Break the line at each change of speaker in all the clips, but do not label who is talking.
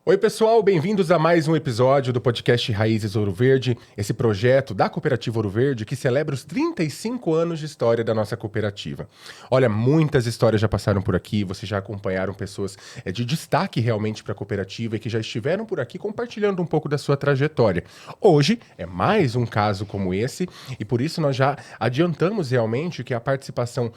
Oi, pessoal, bem-vindos a mais um episódio do podcast Raízes Ouro Verde, esse projeto da Cooperativa Ouro Verde que celebra os 35 anos de história da nossa cooperativa. Olha, muitas histórias já passaram por aqui, vocês já acompanharam pessoas de destaque realmente para a cooperativa e que já estiveram por aqui compartilhando um pouco da sua trajetória. Hoje é mais um caso como esse e por isso nós já adiantamos realmente que a participação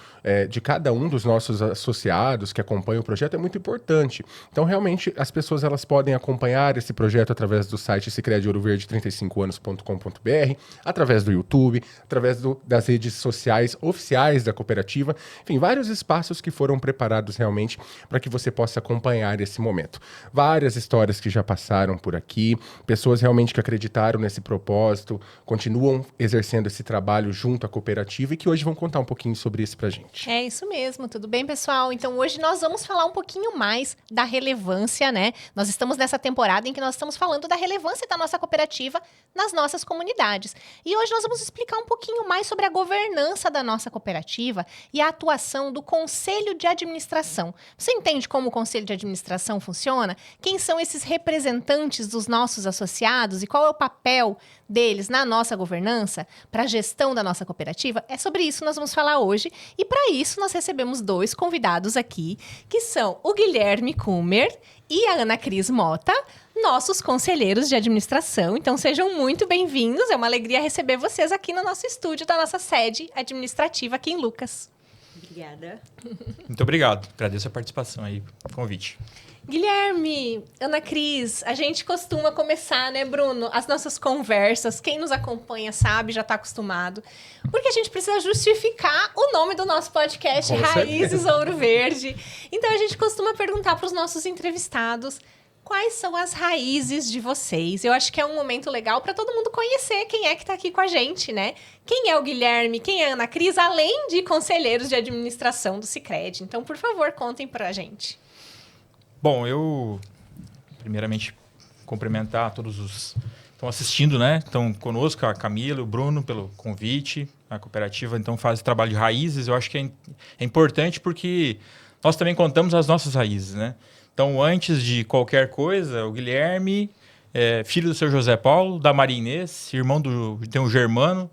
de cada um dos nossos associados que acompanham o projeto é muito importante. Então, realmente, as pessoas elas podem acompanhar esse projeto através do site sicredi-ouroverde35anos.com.br, através do YouTube, através das redes sociais oficiais da cooperativa, enfim, vários espaços que foram preparados realmente para que você possa acompanhar esse momento. Várias histórias que já passaram por aqui, pessoas realmente que acreditaram nesse propósito, continuam exercendo esse trabalho junto à cooperativa e que hoje vão contar um pouquinho sobre isso pra gente.
É isso mesmo, tudo bem, pessoal? Então hoje nós vamos falar um pouquinho mais da relevância, né? Nós estamos nessa temporada em que nós estamos falando da relevância da nossa cooperativa nas nossas comunidades. E hoje nós vamos explicar um pouquinho mais sobre a governança da nossa cooperativa e a atuação do Conselho de Administração. Você entende como o Conselho de Administração funciona? Quem são esses representantes dos nossos associados e qual é o papel deles na nossa governança, para a gestão da nossa cooperativa? É sobre isso que nós vamos falar hoje. E para isso nós recebemos dois convidados aqui, que são o Guilherme Kummer e a Ana Cris Mota, nossos conselheiros de administração. Então sejam muito bem-vindos, é uma alegria receber vocês aqui no nosso estúdio da nossa sede administrativa aqui em Lucas.
Obrigada.
Muito obrigado, agradeço a participação aí, o convite.
Guilherme, Ana Cris, a gente costuma começar, né, Bruno, as nossas conversas, quem nos acompanha sabe, já está acostumado, porque a gente precisa justificar o nome do nosso podcast, Raízes Ouro Verde. Então a gente costuma perguntar para os nossos entrevistados quais são as raízes de vocês. Eu acho que é um momento legal para todo mundo conhecer quem é que está aqui com a gente, né? Quem é o Guilherme, quem é a Ana Cris, além de conselheiros de administração do Sicredi. Então, por favor, contem para a gente.
Bom, eu, primeiramente, cumprimentar todos os que estão assistindo, né? Estão conosco, a Camila, o Bruno, pelo convite. A cooperativa, então, faz esse trabalho de raízes. Eu acho que é importante porque nós também contamos as nossas raízes, né? Então, antes de qualquer coisa, o Guilherme é filho do seu José Paulo, da Maria Inês, irmão tem o Germano.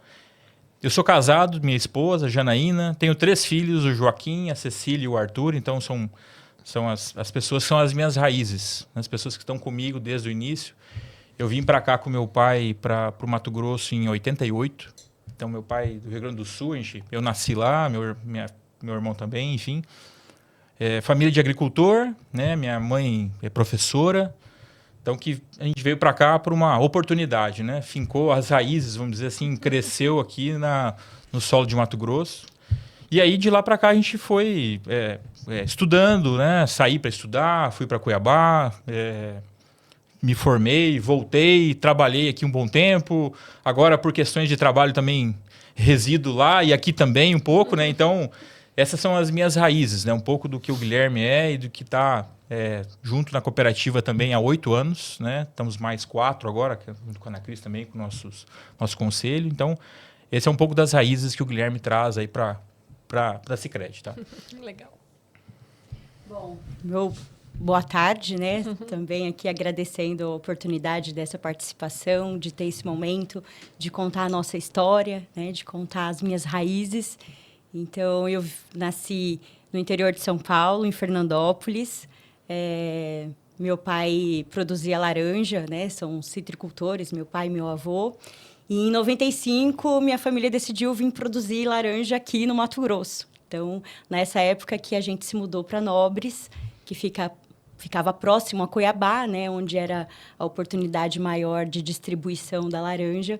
Eu sou casado, minha esposa, Janaína. Tenho 3 filhos, o Joaquim, a Cecília e o Arthur. Então, são as pessoas que são as minhas raízes, as pessoas que estão comigo desde o início. Eu vim para cá com meu pai para o Mato Grosso em 88. Então, meu pai do Rio Grande do Sul, eu nasci lá, meu irmão também, enfim. Família de agricultor, né? Minha mãe é professora. Então, que a gente veio para cá por uma oportunidade, né? Fincou as raízes, vamos dizer assim, cresceu aqui no solo de Mato Grosso. E aí, de lá para cá, a gente foi estudando, né? Saí para estudar, fui para Cuiabá, me formei, voltei, trabalhei aqui um bom tempo. Agora, por questões de trabalho, também resido lá e aqui também um pouco, né? Então, essas são as minhas raízes, né? Um pouco do que o Guilherme é e do que está junto na cooperativa também há 8 anos, né? Estamos mais 4 agora, junto com a Ana Cris também, com o nosso conselho. Então, esse é um pouco das raízes que o Guilherme traz aí para a Sicredi, tá?
Legal.
Bom, boa tarde, né? Também aqui agradecendo a oportunidade dessa participação, de ter esse momento, de contar a nossa história, né? De contar as minhas raízes. Então, eu nasci no interior de São Paulo, em Fernandópolis. Meu pai produzia laranja, né? São citricultores, meu pai e meu avô. E em 95, minha família decidiu vir produzir laranja aqui no Mato Grosso. Então, nessa época que a gente se mudou para Nobres, que ficava próximo a Cuiabá, né? Onde era a oportunidade maior de distribuição da laranja.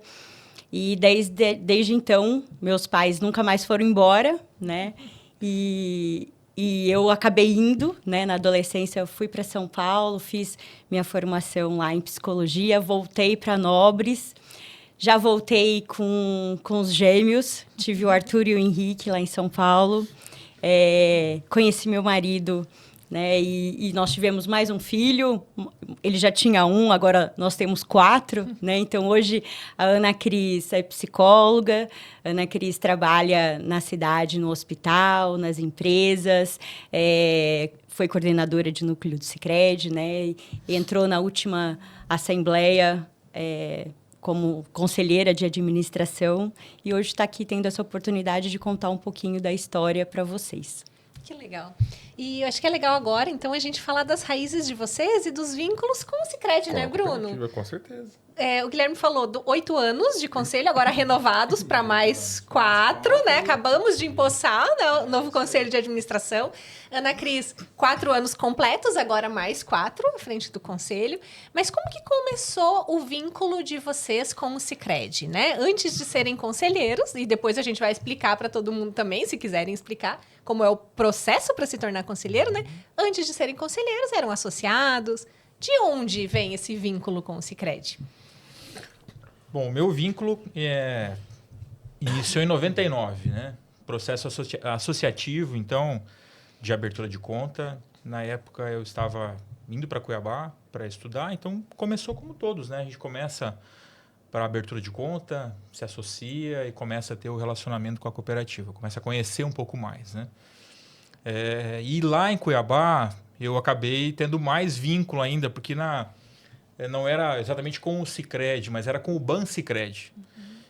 E desde então, meus pais nunca mais foram embora, né? E eu acabei indo, né? Na adolescência, eu fui para São Paulo, fiz minha formação lá em psicologia, voltei para Nobres. Já voltei com os gêmeos, tive o Arthur e o Henrique lá em São Paulo. Conheci meu marido né? E nós tivemos mais um filho, ele já tinha um, agora nós temos 4, né? Então, hoje, a Ana Cris é psicóloga, a Ana Cris trabalha na cidade, no hospital, nas empresas, foi coordenadora de núcleo do Sicredi, né? E entrou na última assembleia como conselheira de administração e hoje está aqui tendo essa oportunidade de contar um pouquinho da história para vocês.
Que legal. E eu acho que é legal agora, então, a gente falar das raízes de vocês e dos vínculos com o Sicredi, né, Bruno?
Com certeza.
O Guilherme falou 8 anos de conselho, agora renovados para mais 4, né? Acabamos de empossar, né, o novo conselho de administração. Ana Cris, 4 anos completos, agora mais 4 à frente do conselho. Mas como que começou o vínculo de vocês com o Sicredi, né? Antes de serem conselheiros, e depois a gente vai explicar para todo mundo também, se quiserem explicar, como é o processo para se tornar conselheiro, né? Antes de serem conselheiros, eram associados. De onde vem esse vínculo com o Sicredi?
Bom, o meu vínculo iniciou em 99, né? Processo associativo, então, de abertura de conta. Na época, eu estava indo para Cuiabá para estudar, então começou como todos, né? A gente começa para abertura de conta, se associa e começa a ter o relacionamento com a cooperativa, começa a conhecer um pouco mais, né? E lá em Cuiabá, eu acabei tendo mais vínculo ainda, porque não era exatamente com o Sicredi, mas era com o Bansicredi.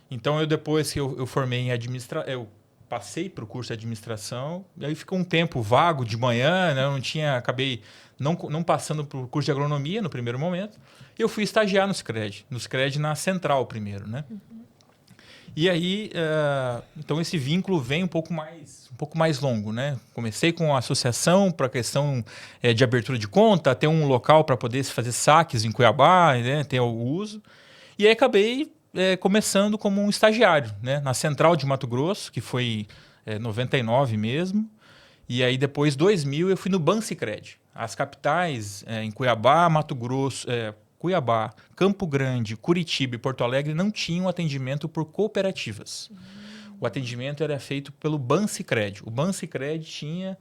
Então, depois que eu formei em administração, eu passei para o curso de administração, e aí ficou um tempo vago de manhã, né? Acabei não passando para o curso de agronomia no primeiro momento, e eu fui estagiar no Sicredi na Central primeiro, né? E aí, então esse vínculo vem um pouco mais longo, né? Comecei com a associação para a questão de abertura de conta, ter um local para poder fazer saques em Cuiabá, né? Ter o uso. E aí acabei começando como um estagiário, né? Na Central de Mato Grosso, que foi 99 mesmo. E aí depois, 2000, eu fui no Bansicredi. As capitais em Cuiabá, Mato Grosso... Cuiabá, Campo Grande, Curitiba e Porto Alegre não tinham atendimento por cooperativas. O atendimento era feito pelo Bansicredi. O Bansicredi tinha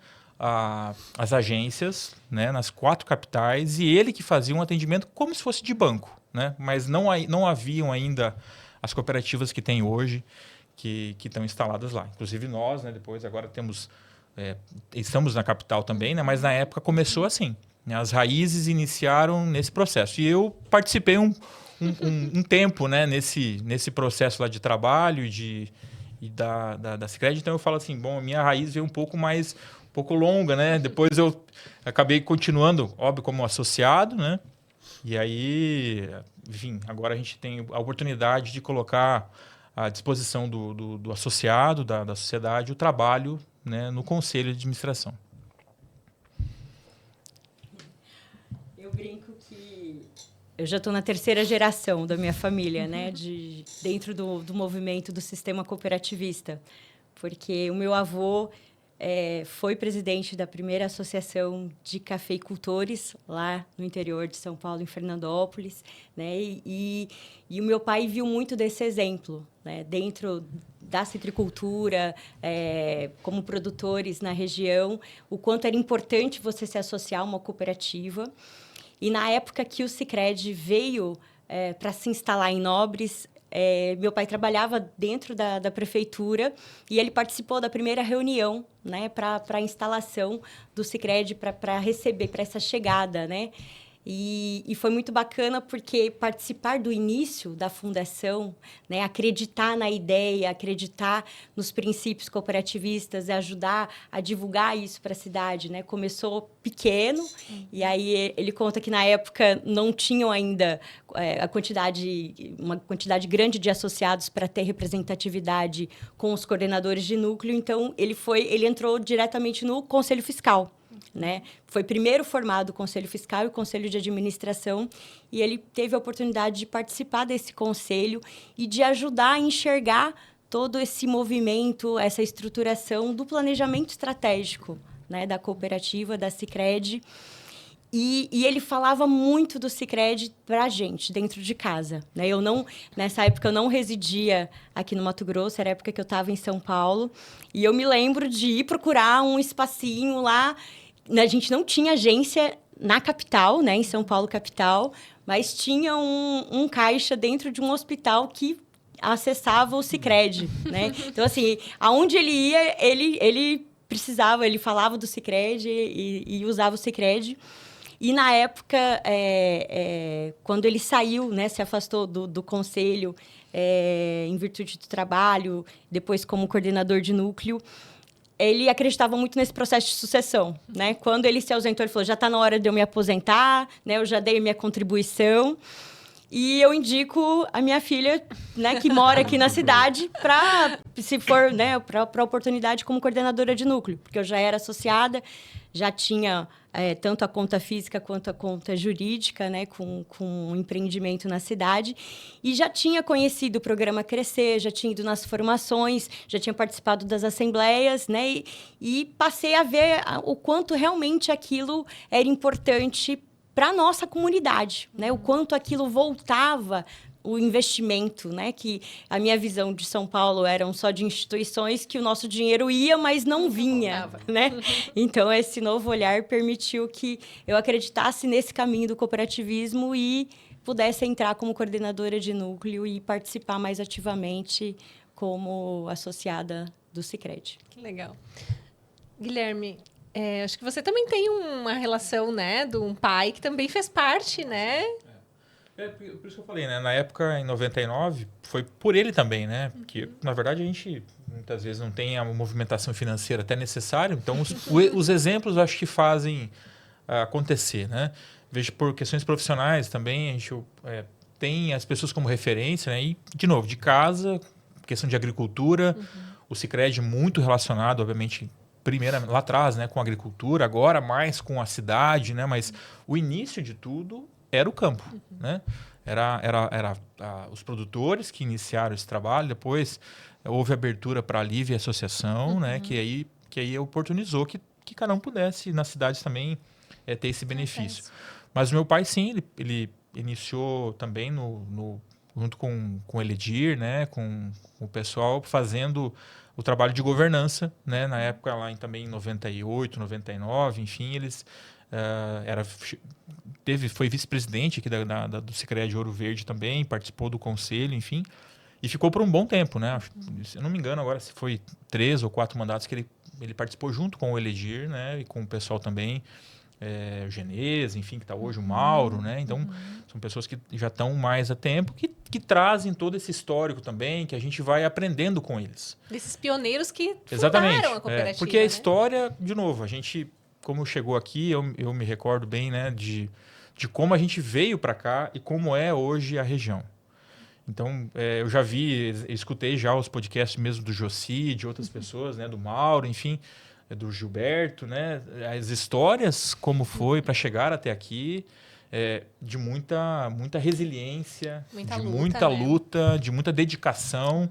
as agências, né, nas 4 capitais, e ele que fazia um atendimento como se fosse de banco, né? Mas não haviam ainda as cooperativas que tem hoje, que estão instaladas lá. Inclusive nós, né, depois agora estamos na capital também, né, mas na época começou assim. As raízes iniciaram nesse processo. E eu participei um tempo, né, nesse processo lá de trabalho e da Sicredi. Então, eu falo assim, bom, a minha raiz veio um pouco longa, né? Depois eu acabei continuando, óbvio, como associado, né? E aí, enfim, agora a gente tem a oportunidade de colocar à disposição do associado, da sociedade, o trabalho, né, no conselho de administração.
Eu brinco que eu já estou na 3ª geração da minha família, né? Dentro do movimento do sistema cooperativista. Porque o meu avô foi presidente da primeira associação de cafeicultores lá no interior de São Paulo, em Fernandópolis, né? E o meu pai viu muito desse exemplo, né? Dentro da citricultura, como produtores na região, o quanto era importante você se associar a uma cooperativa. E na época que o Sicredi veio para se instalar em Nobres, meu pai trabalhava dentro da prefeitura e ele participou da primeira reunião, né, para a instalação do Sicredi, para receber, para essa chegada, né? E foi muito bacana porque participar do início da fundação, né, acreditar na ideia, acreditar nos princípios cooperativistas e ajudar a divulgar isso para a cidade, né? Começou pequeno e aí ele conta que na época não tinham ainda uma quantidade grande de associados para ter representatividade com os coordenadores de núcleo, então ele entrou diretamente no Conselho Fiscal. Né? Foi primeiro formado o Conselho Fiscal e o Conselho de Administração e ele teve a oportunidade de participar desse conselho e de ajudar a enxergar todo esse movimento, essa estruturação do planejamento estratégico, né, da cooperativa, da Sicredi. E ele falava muito do Sicredi para a gente, dentro de casa. Né? Nessa época, eu não residia aqui no Mato Grosso, era a época que eu estava em São Paulo. E eu me lembro de ir procurar um espacinho lá a gente não tinha agência na capital, né, em São Paulo, capital, mas tinha um caixa dentro de um hospital que acessava o Sicredi, né? Então, assim, aonde ele ia, ele precisava, ele falava do Sicredi e usava o Sicredi. E, na época, quando ele saiu, né, se afastou do conselho, em virtude do trabalho, depois como coordenador de núcleo, ele acreditava muito nesse processo de sucessão, né? Quando ele se ausentou, ele falou, já está na hora de eu me aposentar, né? Eu já dei minha contribuição e eu indico a minha filha, né, que mora aqui na cidade, para, se for, né, para a oportunidade como coordenadora de núcleo, porque eu já era associada, já tinha tanto a conta física quanto a conta jurídica, né, com um empreendimento na cidade, e já tinha conhecido o programa Crescer, já tinha ido nas formações, já tinha participado das assembleias, né, e passei a ver o quanto realmente aquilo era importante para a nossa comunidade, né, o quanto aquilo voltava o investimento, né? Que a minha visão de São Paulo eram só de instituições que o nosso dinheiro ia, mas não vinha, né? Então, esse novo olhar permitiu que eu acreditasse nesse caminho do cooperativismo e pudesse entrar como coordenadora de núcleo e participar mais ativamente como associada do Sicredi.
Que legal. Guilherme, acho que você também tem uma relação, né, de um pai que também fez parte, né?
Por isso que eu falei, né? Na época, em 99, foi por ele também, né? Porque, na verdade, a gente muitas vezes não tem a movimentação financeira até necessária. Então, os exemplos eu acho que fazem acontecer, né? Vejo por questões profissionais também, a gente tem as pessoas como referência, né? E, de novo, de casa, questão de agricultura, o Sicredi muito relacionado, obviamente, primeiro lá atrás, né? Com a agricultura, agora mais com a cidade, né? Mas o início de tudo era o campo, né? Era os produtores que iniciaram esse trabalho, depois houve abertura para a Livre Associação, né? Que aí oportunizou que cada um pudesse, nas cidades também, ter esse benefício. Mas o meu pai, sim, ele iniciou também junto com o Eledir, né? Com o pessoal fazendo o trabalho de governança, né? Na época, lá também em 98, 99, enfim, eles... foi vice-presidente aqui do Sicredi Ouro Verde também, participou do conselho, enfim, e ficou por um bom tempo, né? Se eu não me engano agora se foi 3 ou 4 mandatos que ele participou junto com o Eledir, né? E com o pessoal também, o Genês, enfim, que está hoje o Mauro, né? Então, são pessoas que já estão mais a tempo, que trazem todo esse histórico também, que a gente vai aprendendo com eles.
Desses pioneiros que
Exatamente,
fundaram a cooperativa,
porque a
né?
história, de novo, a gente... Como chegou aqui, eu me recordo bem, né, de como a gente veio para cá e como é hoje a região. Então, eu já escutei já os podcasts mesmo do Jossi, de outras pessoas, né, do Mauro, enfim, do Gilberto, né, as histórias como foi para chegar até aqui, de muita resiliência, muita luta, de muita dedicação.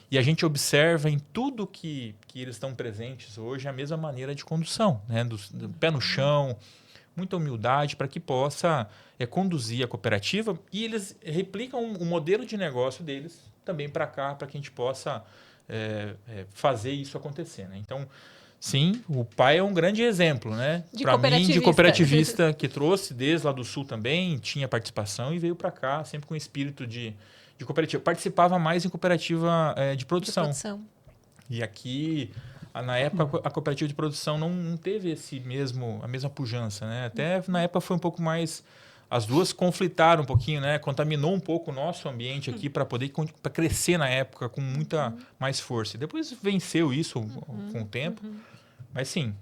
E a gente observa em tudo que eles estão presentes hoje a mesma maneira de condução, né? Do pé no chão, muita humildade para que possa conduzir a cooperativa, e eles replicam o modelo de negócio deles também para cá, para que a gente possa fazer isso acontecer, né? Então, sim, o pai é um grande exemplo, né? Para mim, de cooperativista que trouxe desde lá do Sul também, tinha participação e veio para cá sempre com espírito de cooperativa. Participava mais em cooperativa de produção. E aqui, na época, a cooperativa de produção não teve a mesma pujança, né? Até na época foi um pouco mais... As duas conflitaram um pouquinho, né? Contaminou um pouco o nosso ambiente aqui para poder crescer na época com muita mais força. E depois venceu isso com o tempo. Mas sim,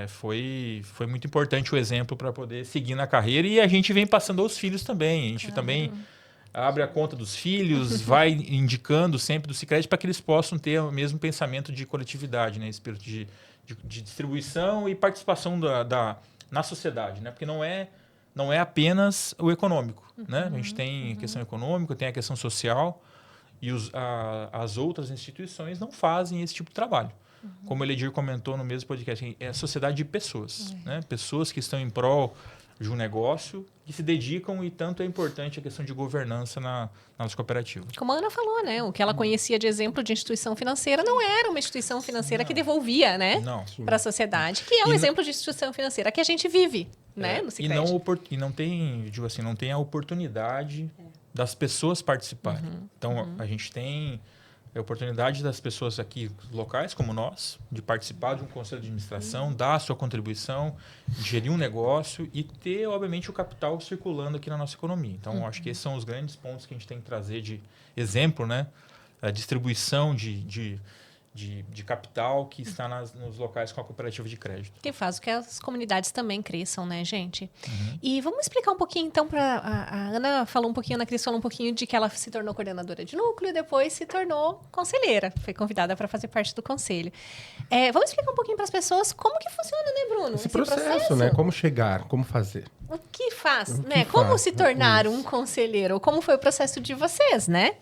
foi muito importante o exemplo para poder seguir na carreira. E a gente vem passando aos filhos também. A gente também... abre a conta dos filhos, vai indicando sempre do Sicredi para que eles possam ter o mesmo pensamento de coletividade, né? Espírito de distribuição e participação na sociedade, né? Porque não é apenas o econômico, né? A gente tem a questão econômica, tem a questão social, e as outras instituições não fazem esse tipo de trabalho. Como o Eledir comentou no mesmo podcast, é a sociedade de pessoas, né? Pessoas que estão em prol de um negócio que se dedicam e tanto é importante a questão de governança na nossa cooperativa.
Como a Ana falou, né? O que ela conhecia de exemplo de instituição financeira não era uma instituição financeira que devolvia, né?
Não.
Para a sociedade, que é um exemplo de instituição financeira que a gente vive, né? No Sicredi.
E não tem, digo assim, não tem a oportunidade das pessoas participarem. Então, a gente tem a oportunidade das pessoas aqui locais, como nós, de participar de um conselho de administração, dar a sua contribuição, gerir um negócio e ter, obviamente, o capital circulando aqui na nossa economia. Então, acho que esses são os grandes pontos que a gente tem que trazer de exemplo, né? A distribuição de capital que está nos locais com a cooperativa de crédito.
Que faz com que as comunidades também cresçam, né, gente? E vamos explicar um pouquinho, então, para a Ana falou um pouquinho, a Ana Cris falou um pouquinho de que ela se tornou coordenadora de núcleo e depois se tornou conselheira. Foi convidada para fazer parte do conselho. Vamos explicar um pouquinho para as pessoas como que funciona, né, Bruno?
Esse processo, né? Como chegar, como fazer.
O que faz, né? Como se tornar um conselheiro? Como foi o processo de vocês, né?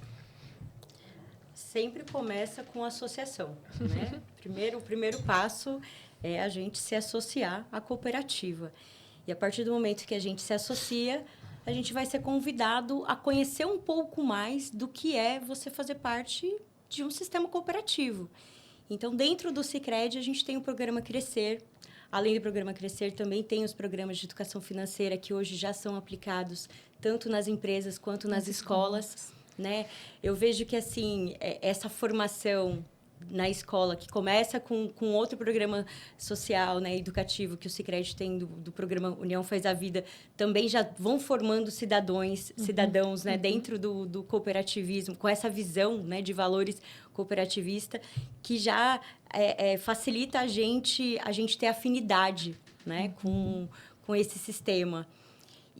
Sempre começa com associação, né? O primeiro passo é a gente se associar à cooperativa. E a partir do momento que a gente se associa, a gente vai ser convidado a conhecer um pouco mais do que é você fazer parte de um sistema cooperativo. Então, dentro do Sicredi, a gente tem o programa Crescer. Além do programa Crescer, também tem os programas de educação financeira que hoje já são aplicados tanto nas empresas quanto nas escolas. Né? Eu vejo que assim, essa formação na escola, que começa com outro programa social, né, educativo, que o Sicredi tem do programa União Faz a Vida, também já vão formando cidadãos né, dentro do cooperativismo, com essa visão né, de valores cooperativista, que já facilita a gente ter afinidade né, com esse sistema.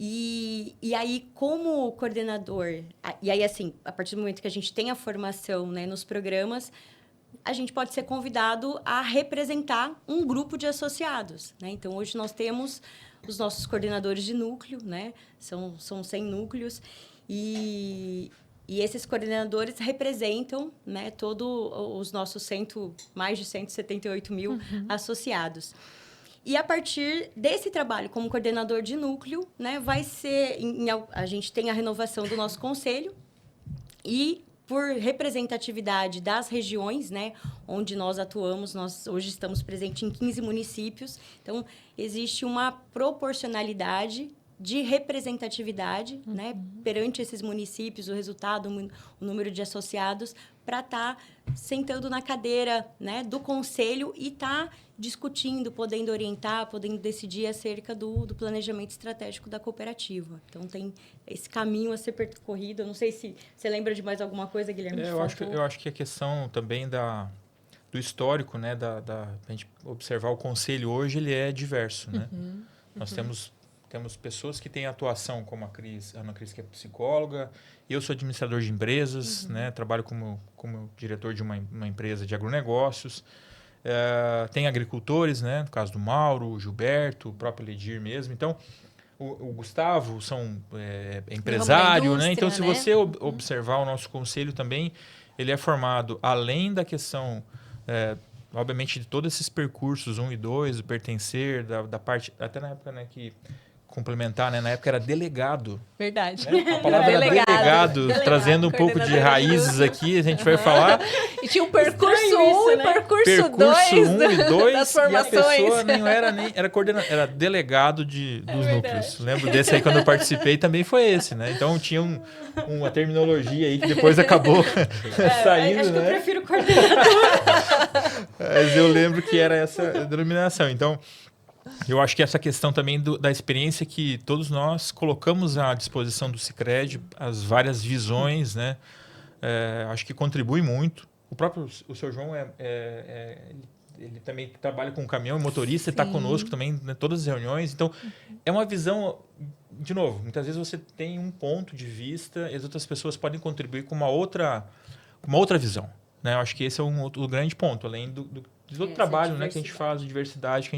E aí, como coordenador... E aí, assim, a partir do momento que a gente tem a formação né, nos programas, a gente pode ser convidado a representar um grupo de associados. Né? Então, hoje nós temos os nossos coordenadores de núcleo, né? São 100 núcleos. E esses coordenadores representam né, todos os nossos mais de 178 mil associados. E a partir desse trabalho como coordenador de núcleo, né, vai ser... a gente tem a renovação do nosso conselho e, por representatividade das regiões, né, onde nós atuamos, nós hoje estamos presentes em 15 municípios. Então, existe uma proporcionalidade de representatividade né, perante esses municípios, o resultado, o número de associados, para estar sentando na cadeira né, do conselho e estar discutindo, podendo orientar, podendo decidir acerca do planejamento estratégico da cooperativa. Então, tem esse caminho a ser percorrido. Eu não sei se você lembra de mais alguma coisa, Guilherme.
Eu acho que a questão também do histórico, né, a gente observar o conselho hoje, ele é diverso. Né? Nós temos pessoas que têm atuação, como a Ana Cris, que é psicóloga. Eu sou administrador de empresas, né? Trabalho como diretor de uma empresa de agronegócios. Tem agricultores, né? No caso do Mauro, o Gilberto, o próprio Ledir mesmo. Então, o Gustavo é empresário, né? Então, se você observar o nosso conselho também, ele é formado, além da questão... obviamente, de todos esses percursos 1 e 2, o pertencer, da parte... Até na época, né, que... complementar, né? Na época era delegado.
Verdade.
Né? A palavra era delegado, trazendo um pouco de raízes aqui, a gente vai falar.
E tinha um percurso 1 e percurso 2
e 2
das formações.
E a pessoa não era nem... Era delegado dos núcleos. Lembro desse aí quando eu participei, também foi esse, né? Então tinha uma terminologia aí que depois acabou saindo,
acho que
né?
eu prefiro coordenador.
Mas eu lembro que era essa denominação. Então, eu acho que essa questão também da experiência que todos nós colocamos à disposição do Sicredi, as várias visões, né? Acho que contribui muito. O seu João, ele também trabalha com caminhão e motorista, está conosco também em todas as reuniões. Então, é uma visão, de novo, muitas vezes você tem um ponto de vista e as outras pessoas podem contribuir com uma outra visão. Né? Eu acho que esse é um outro grande ponto, além do outro trabalho né, que a gente faz, de diversidade que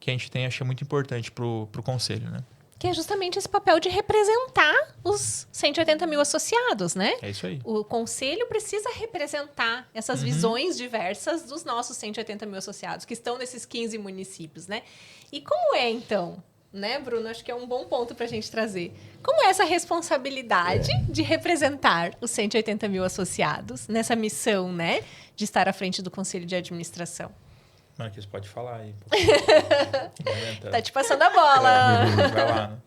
a gente tem, acho que é muito importante para o conselho, né?
Que é justamente esse papel de representar os 180 mil associados, né?
É isso aí.
O conselho precisa representar essas visões diversas dos nossos 180 mil associados, que estão nesses 15 municípios, né? E como é, então, né, Bruno? Acho que é um bom ponto para a gente trazer. Como é essa responsabilidade de representar os 180 mil associados nessa missão, né, de estar à frente do Conselho de Administração?
Marquinhos, pode falar aí.
Tá te passando a bola.
Vai lá,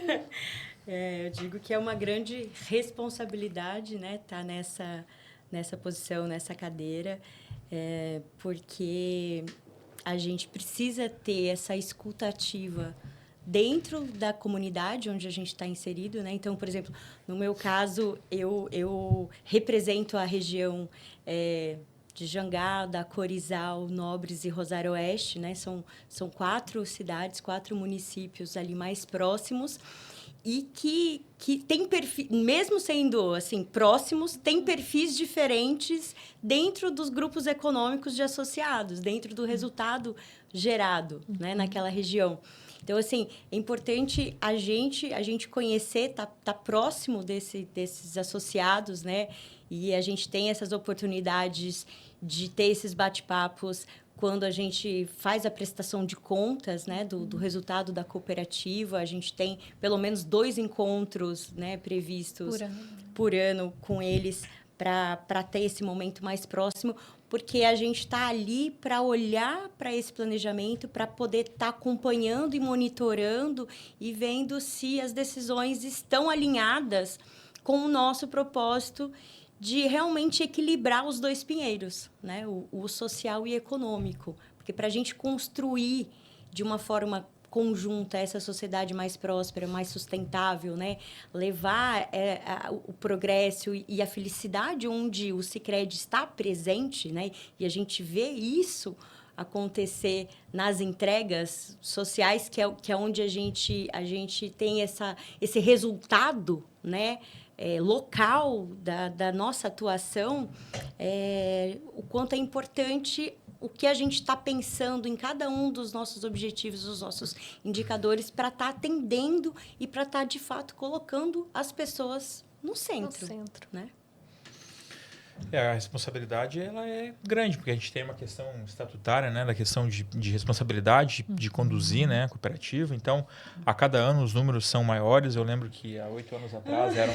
né?
Eu digo que é uma grande responsabilidade, né, estar nessa posição, nessa cadeira, porque a gente precisa ter essa escuta ativa dentro da comunidade onde a gente está inserido, né? Então, por exemplo, no meu caso, eu represento a região de Jangada, Corizal, Nobres e Rosário Oeste, né? São 4 cidades, 4 municípios ali mais próximos e que tem perfis, mesmo sendo assim próximos, tem perfis diferentes dentro dos grupos econômicos de associados, dentro do resultado gerado, né, naquela região. Então, assim, é importante a gente conhecer, tá próximo desses associados, né? E a gente tem essas oportunidades de ter esses bate-papos quando a gente faz a prestação de contas, né, do resultado da cooperativa. A gente tem pelo menos 2 encontros, né, previstos por ano com eles para ter esse momento mais próximo, porque a gente está ali para olhar para esse planejamento, para poder estar acompanhando e monitorando e vendo se as decisões estão alinhadas com o nosso propósito de realmente equilibrar os 2 pinheiros, né? O social e econômico. Porque para a gente construir de uma forma conjunta essa sociedade mais próspera, mais sustentável, né? Levar o progresso e a felicidade onde o Sicredi está presente, né? E a gente vê isso acontecer nas entregas sociais, que é onde a gente tem esse resultado, né? Local da nossa atuação, o quanto é importante o que a gente está pensando em cada um dos nossos objetivos, dos nossos indicadores, para estar atendendo e para estar, de fato, colocando as pessoas no centro. Né?
A responsabilidade ela é grande, porque a gente tem uma questão estatutária, né, da questão de responsabilidade, de conduzir, né, a cooperativa. Então, a cada ano os números são maiores. Eu lembro que há 8 anos atrás era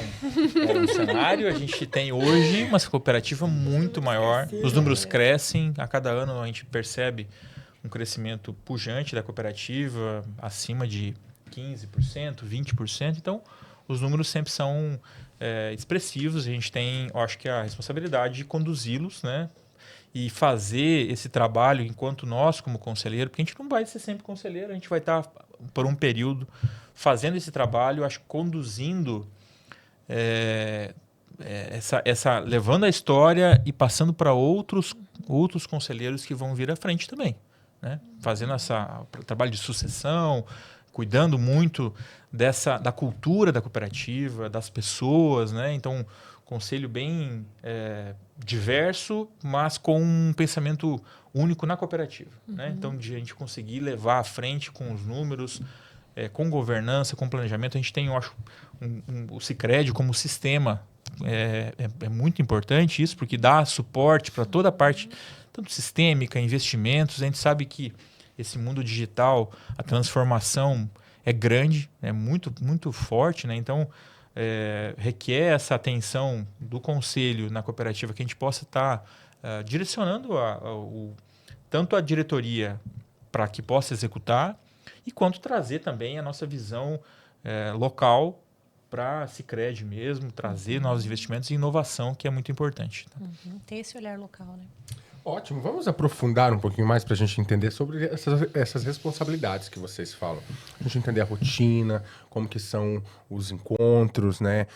um cenário. A gente tem hoje uma cooperativa muito maior. Os números crescem. A cada ano a gente percebe um crescimento pujante da cooperativa, acima de 15%, 20%. Então, os números sempre são expressivos. A gente tem, eu acho que a responsabilidade de conduzi-los, né? E fazer esse trabalho enquanto nós, como conselheiro, porque a gente não vai ser sempre conselheiro, a gente vai estar por um período fazendo esse trabalho, acho que conduzindo levando a história e passando para outros conselheiros que vão vir à frente também, né? Fazendo trabalho de sucessão, cuidando muito da cultura da cooperativa, das pessoas, né? Então, conselho bem diverso, mas com um pensamento único na cooperativa. Né? Então, de a gente conseguir levar à frente com os números, com governança, com planejamento. A gente tem, eu acho, o Sicredi como sistema. É muito importante isso, porque dá suporte para toda a parte, tanto sistêmica, investimentos. A gente sabe que esse mundo digital, a transformação é grande, é muito, muito forte, né? Então, requer essa atenção do conselho na cooperativa, que a gente possa estar direcionando tanto a diretoria para que possa executar, e quanto trazer também a nossa visão local para a Sicredi mesmo, trazer novos investimentos e inovação, que é muito importante. Tá?
Ter esse olhar local, né?
Ótimo, vamos aprofundar um pouquinho mais para a gente entender sobre essas responsabilidades que vocês falam. A gente entender a rotina, como que são os encontros, né?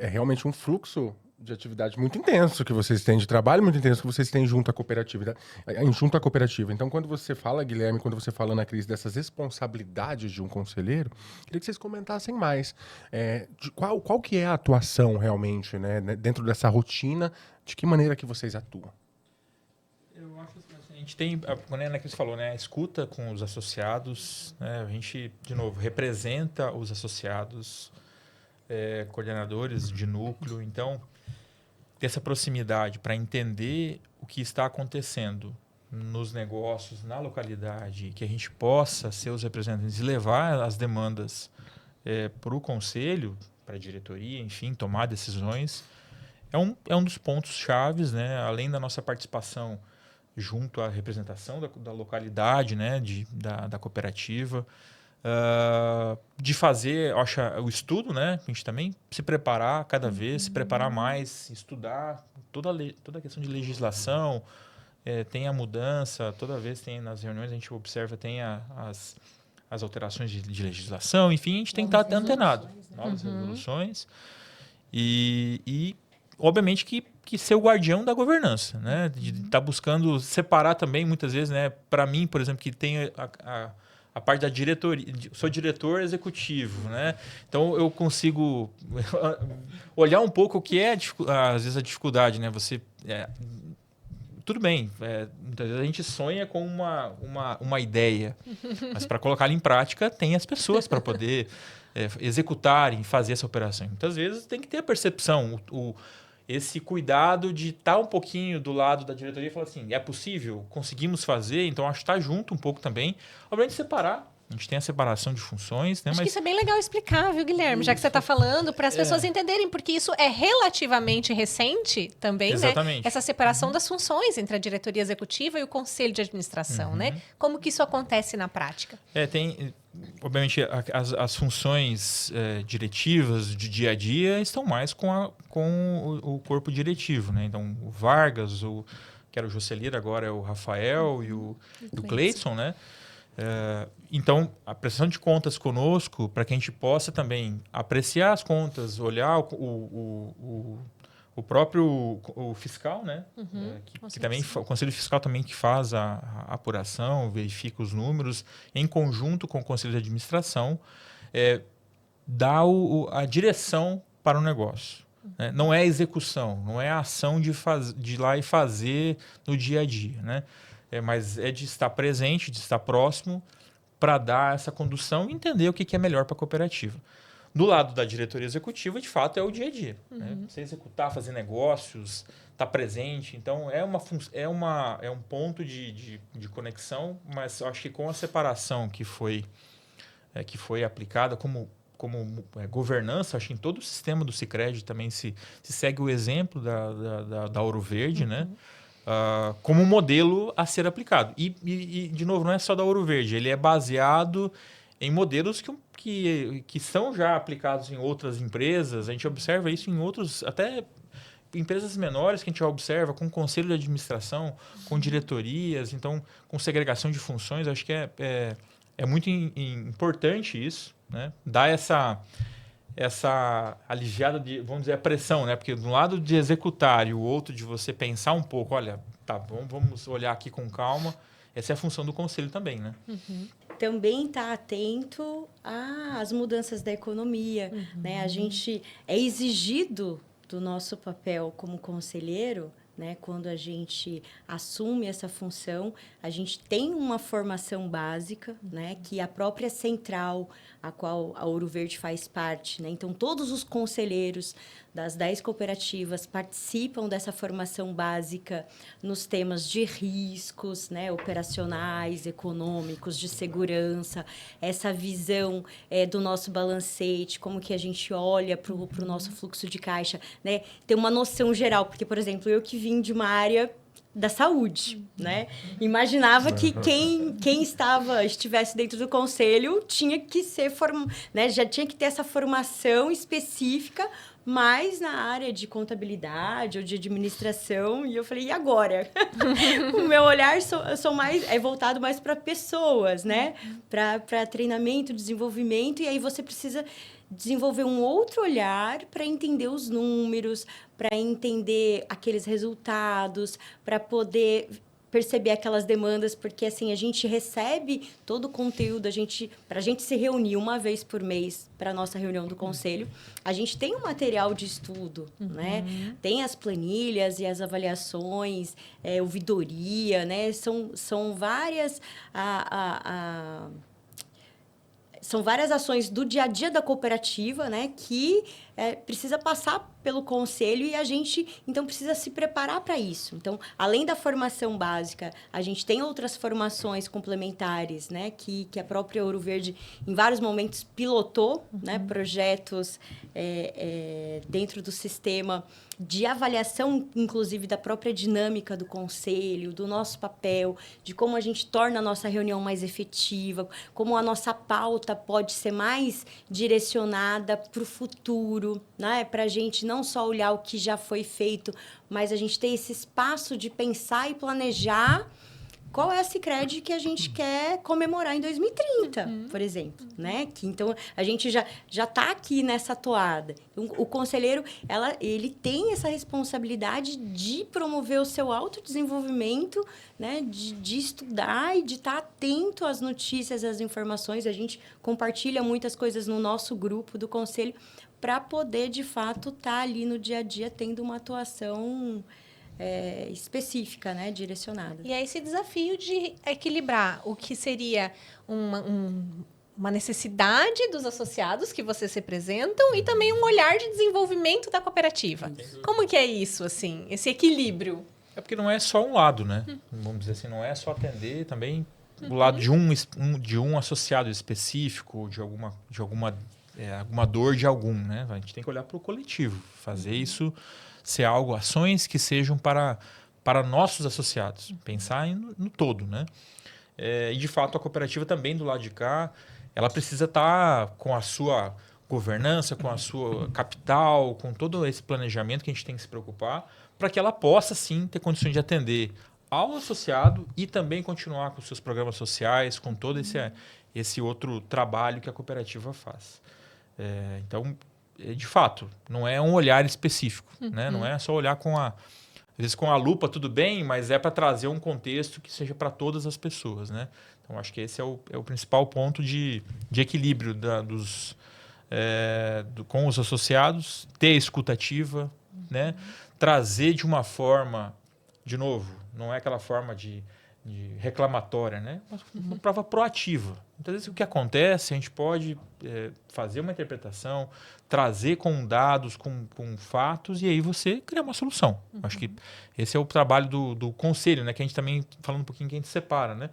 É realmente um fluxo de atividade muito intenso que vocês têm, de trabalho muito intenso que vocês têm junto à cooperativa. Então, quando você fala, Guilherme, quando você fala, Ana Cris, dessas responsabilidades de um conselheiro, queria que vocês comentassem mais. Qual que é a atuação realmente, né? Dentro dessa rotina, de que maneira que vocês atuam?
Eu acho que a gente tem, como a Ana Cris falou, né, a escuta com os associados, né, a gente, de novo, representa os associados, coordenadores de núcleo, então, ter essa proximidade para entender o que está acontecendo nos negócios, na localidade, que a gente possa ser os representantes e levar as demandas para o conselho, para a diretoria, enfim, tomar decisões, é um dos pontos chaves, né? Além da nossa participação junto à representação da localidade, né? Da cooperativa, de fazer, acho, o estudo, né? A gente também se preparar cada vez, se preparar mais, estudar toda a questão de legislação, tem a mudança, toda vez tem nas reuniões a gente observa, tem as alterações de legislação, enfim, a gente tem que estar antenado. Novas resoluções. E obviamente, que ser o guardião da governança, né? De estar buscando separar também, muitas vezes, né? Para mim, por exemplo, que tem a parte da diretoria, sou diretor executivo, né? Então, eu consigo olhar um pouco o que é, às vezes, a dificuldade, né? Tudo bem, muitas vezes a gente sonha com uma ideia, mas para colocá-la em prática, tem as pessoas para poder executarem, fazer essa operação. Muitas vezes tem que ter a percepção, esse cuidado de estar um pouquinho do lado da diretoria e falar assim, é possível? Conseguimos fazer? Então, acho que estar junto um pouco também. Obviamente, separar. A gente tem a separação de funções, né?
Acho que isso é bem legal explicar, viu, Guilherme? Já que você está falando, para as pessoas entenderem, porque isso é relativamente recente também,
Exatamente.
né? Essa separação das funções entre a diretoria executiva e o conselho de administração, né? Como que isso acontece na prática?
Tem, obviamente, as funções diretivas de dia a dia estão mais com o corpo diretivo, né? Então, o Vargas, que era o Jocelyn, agora é o Rafael e o Cleidson, né? Então, a prestação de contas conosco, para que a gente possa também apreciar as contas, olhar o próprio fiscal, né? Que também, o Conselho Fiscal também que faz a apuração, verifica os números, em conjunto com o Conselho de Administração, dá a direção para o negócio. Né? Não é a execução, não é a ação de ir lá e fazer no dia a dia, né? Mas é de estar presente, de estar próximo para dar essa condução e entender o que é melhor para a cooperativa. Do lado da diretoria executiva, de fato, é o dia a dia. Né? Você executar, fazer negócios, estar presente. Então, é um ponto de conexão, mas eu acho que com a separação que foi aplicada como governança, acho que em todo o sistema do Sicredi também se segue o exemplo da Ouro Verde, né? Como um modelo a ser aplicado. E, de novo, não é só da Ouro Verde, ele é baseado em modelos que são já aplicados em outras empresas. A gente observa isso em outros, até empresas menores que a gente já observa, com conselho de administração, com diretorias, então com segregação de funções. Acho que é muito importante isso, né? Dar essa aliviada de, vamos dizer, a pressão, né? Porque de um lado de executar e o outro de você pensar um pouco, olha, tá, vamos olhar aqui com calma. Essa é a função do conselho também, né?
Também está atento às mudanças da economia, né? A gente é exigido do nosso papel como conselheiro, né? Quando a gente assume essa função, a gente tem uma formação básica, né? Que a própria central, a qual a Ouro Verde faz parte, né? Então, todos os conselheiros das 10 cooperativas participam dessa formação básica nos temas de riscos, né? Operacionais, econômicos, de segurança, essa visão do nosso balancete, como que a gente olha para o nosso fluxo de caixa, né? Ter uma noção geral, porque, por exemplo, eu que vim de uma área da saúde, né? Imaginava que quem estivesse dentro do conselho tinha que ser né? Já tinha que ter essa formação específica, mas na área de contabilidade ou de administração. E eu falei, e agora? O meu olhar é voltado mais para pessoas, né? Para treinamento, desenvolvimento, e aí você precisa desenvolver um outro olhar para entender os números, para entender aqueles resultados, para poder perceber aquelas demandas, porque assim a gente recebe todo o conteúdo, para a gente se reunir uma vez por mês para a nossa reunião do conselho, a gente tem um material de estudo, né? Tem as planilhas e as avaliações, ouvidoria, né? São várias são várias ações do dia a dia da cooperativa, né, que precisa passar pelo conselho e a gente, então, precisa se preparar para isso. Então, além da formação básica, a gente tem outras formações complementares, né, que a própria Ouro Verde, em vários momentos, pilotou, né, projetos dentro do sistema de avaliação, inclusive, da própria dinâmica do conselho, do nosso papel, de como a gente torna a nossa reunião mais efetiva, como a nossa pauta pode ser mais direcionada para o futuro, né? Para a gente não só olhar o que já foi feito, mas a gente ter esse espaço de pensar e planejar qual é a Sicredi que a gente quer comemorar em 2030, por exemplo, né? Que, então, a gente já está aqui nessa toada. O conselheiro, ele tem essa responsabilidade de promover o seu autodesenvolvimento, né? De estudar e de estar atento às notícias, às informações. A gente compartilha muitas coisas no nosso grupo do conselho para poder, de fato, estar ali no dia a dia tendo uma atuação específica, né, direcionada.
E é esse desafio de equilibrar o que seria uma necessidade dos associados que vocês representam e também um olhar de desenvolvimento da cooperativa. Como que é isso, assim, esse equilíbrio?
É porque não é só um lado, né? Vamos dizer assim, não é só atender também o lado de um associado específico, de alguma dor de algum, né? A gente tem que olhar para o coletivo, fazer isso ser algo, ações que sejam para nossos associados, pensar no todo, né? E, de fato, a cooperativa também, do lado de cá, ela precisa estar com a sua governança, com a sua capital, com todo esse planejamento que a gente tem que se preocupar, para que ela possa, sim, ter condições de atender ao associado e também continuar com os seus programas sociais, com todo esse outro trabalho que a cooperativa faz. Então, de fato, não é um olhar específico, né? Não é só olhar às vezes com a lupa tudo bem, mas é para trazer um contexto que seja para todas as pessoas, né? Então, acho que esse é o principal ponto de equilíbrio com os associados, ter escutativa, né? Trazer de uma forma, de novo, não é aquela forma de reclamatória, né? Mas uma prova proativa. Muitas vezes o que acontece, a gente pode fazer uma interpretação, trazer com dados, com fatos, e aí você cria uma solução. Acho que esse é o trabalho do conselho, né? Que a gente também, falando um pouquinho, que a gente separa, né?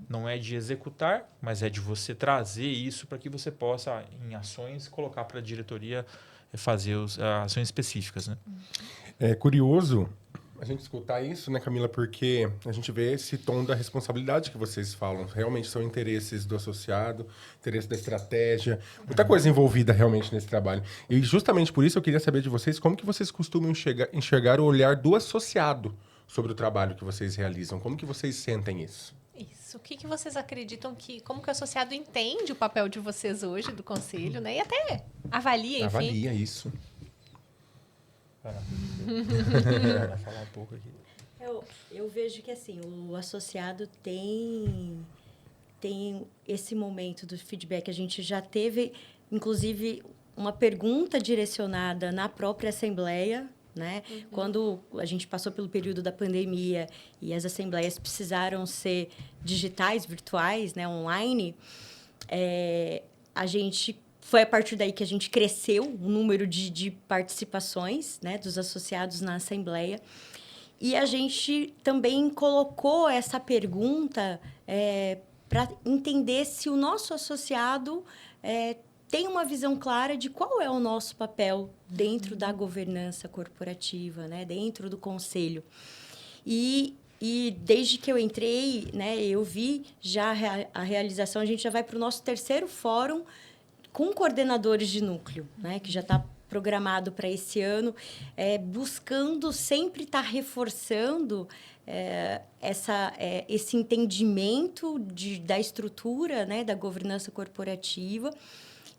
Não é de executar, mas é de você trazer isso para que você possa, em ações, colocar para a diretoria fazer ações específicas, né?
É curioso a gente escutar isso, né, Camila? Porque a gente vê esse tom da responsabilidade que vocês falam. Realmente são interesses do associado, interesse da estratégia, muita coisa envolvida realmente nesse trabalho. E justamente por isso eu queria saber de vocês como que vocês costumam enxergar o olhar do associado sobre o trabalho que vocês realizam. Como que vocês sentem isso?
Isso. O que vocês acreditam como que o associado entende o papel de vocês hoje, do conselho, né? E até avalia, enfim.
Avalia isso.
Falar um pouco aqui.
Eu vejo que assim, o associado tem esse momento do feedback. A gente já teve, inclusive, uma pergunta direcionada na própria Assembleia, né? Quando a gente passou pelo período da pandemia e as assembleias precisaram ser digitais, virtuais, né? Online, foi a partir daí que a gente cresceu o número de participações, né, dos associados na Assembleia. E a gente também colocou essa pergunta para entender se o nosso associado tem uma visão clara de qual é o nosso papel dentro da governança corporativa, né, dentro do conselho. E desde que eu entrei, né, eu vi já a realização, a gente já vai para o nosso 3º fórum com coordenadores de núcleo, né, que já está programado para esse ano, buscando sempre estar reforçando esse entendimento da estrutura, né, da governança corporativa,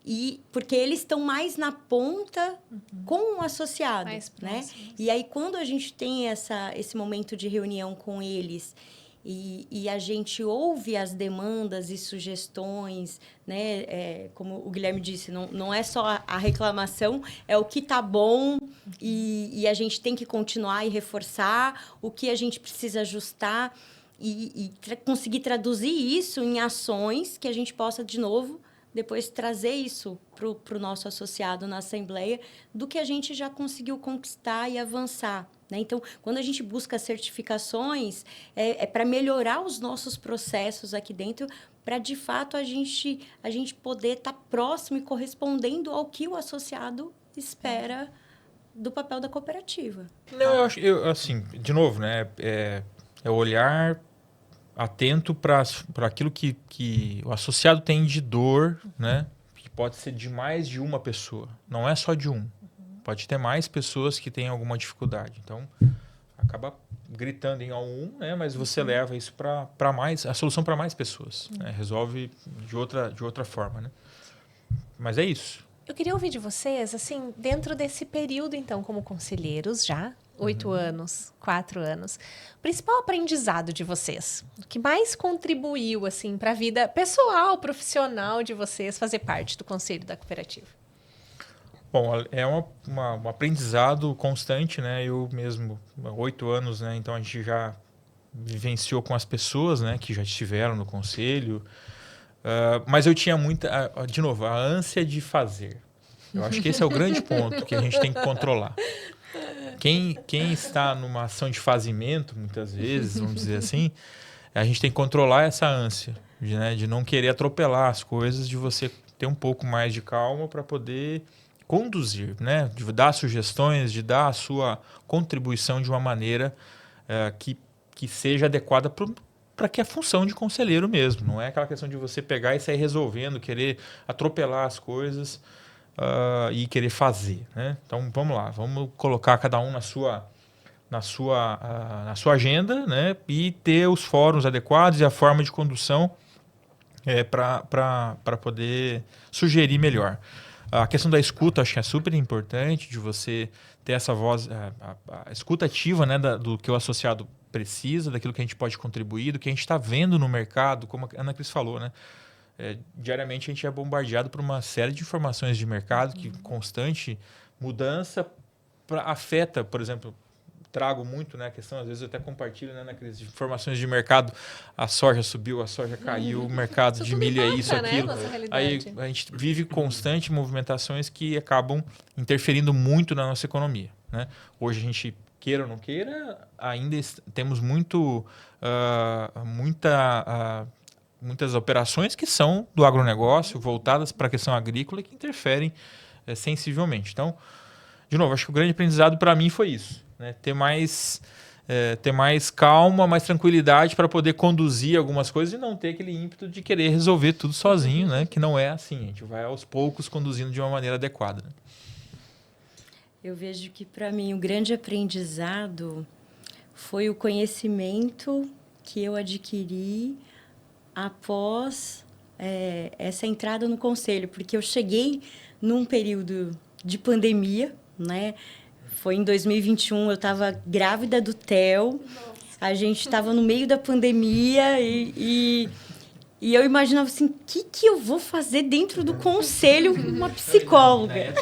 e porque eles estão mais na ponta com o associado, né? E aí, quando a gente tem esse momento de reunião com eles e a gente ouve as demandas e sugestões, né? Como o Guilherme disse, não é só a reclamação, é o que está bom e a gente tem que continuar e reforçar o que a gente precisa ajustar e conseguir traduzir isso em ações que a gente possa, de novo, depois trazer isso para o nosso associado na Assembleia, do que a gente já conseguiu conquistar e avançar. Né? Então, quando a gente busca certificações, é para melhorar os nossos processos aqui dentro, para, de fato, a gente poder estar próximo e correspondendo ao que o associado espera do papel da cooperativa.
Não, eu acho, assim, de novo, né? É olhar atento para aquilo que o associado tem de dor, né? Que pode ser de mais de uma pessoa, não é só de um. Pode ter mais pessoas que têm alguma dificuldade. Então, acaba gritando em um, né? Mas você leva isso para mais, a solução para mais pessoas. Né? Resolve de outra forma, né? Mas é isso.
Eu queria ouvir de vocês, assim, dentro desse período, então, como conselheiros já, 8 anos, 4 anos, o principal aprendizado de vocês, o que mais contribuiu, assim, para a vida pessoal, profissional de vocês, fazer parte do conselho da cooperativa?
Bom, é um aprendizado constante, né? Eu mesmo, 8 anos, né? Então a gente já vivenciou com as pessoas, né? Que já estiveram no conselho. Mas eu tinha de novo, a ânsia de fazer. Eu acho que esse é o grande ponto que a gente tem que controlar. Quem está numa ação de fazimento, muitas vezes, vamos dizer assim, a gente tem que controlar essa ânsia, de não querer atropelar as coisas, de você ter um pouco mais de calma para poder conduzir, né? De dar sugestões, de dar a sua contribuição de uma maneira que seja adequada para que a função de conselheiro mesmo. Não é aquela questão de você pegar e sair resolvendo, querer atropelar as coisas e querer fazer. Né? Então, vamos lá. Vamos colocar cada um na sua agenda, né? E ter os fóruns adequados e a forma de condução para poder sugerir melhor. A questão da escuta, acho que é super importante, de você ter essa voz, a escuta ativa, né, do que o associado precisa, daquilo que a gente pode contribuir, do que a gente está vendo no mercado, como a Ana Cris falou, né? Diariamente a gente é bombardeado por uma série de informações de mercado que constante mudança afeta, por exemplo, trago muito, né, a questão, às vezes eu até compartilho, né, Ana Cris, de informações de mercado, a soja subiu, a soja caiu, o mercado de milho é isso, aquilo. Aí a gente vive constantes movimentações que acabam interferindo muito na nossa economia. Né? Hoje a gente, queira ou não queira, ainda temos muitas operações que são do agronegócio, voltadas para a questão agrícola, que interferem sensivelmente. Então, de novo, acho que o grande aprendizado para mim foi isso. Né? Ter mais calma, mais tranquilidade para poder conduzir algumas coisas e não ter aquele ímpeto de querer resolver tudo sozinho, né? Que não é assim. A gente vai aos poucos conduzindo de uma maneira adequada. Né?
Eu vejo que, para mim, o grande aprendizado foi o conhecimento que eu adquiri após essa entrada no conselho, porque eu cheguei num período de pandemia, né? Foi em 2021, eu estava grávida do Theo, a gente estava no meio da pandemia e eu imaginava assim, o que eu vou fazer dentro do conselho com uma psicóloga?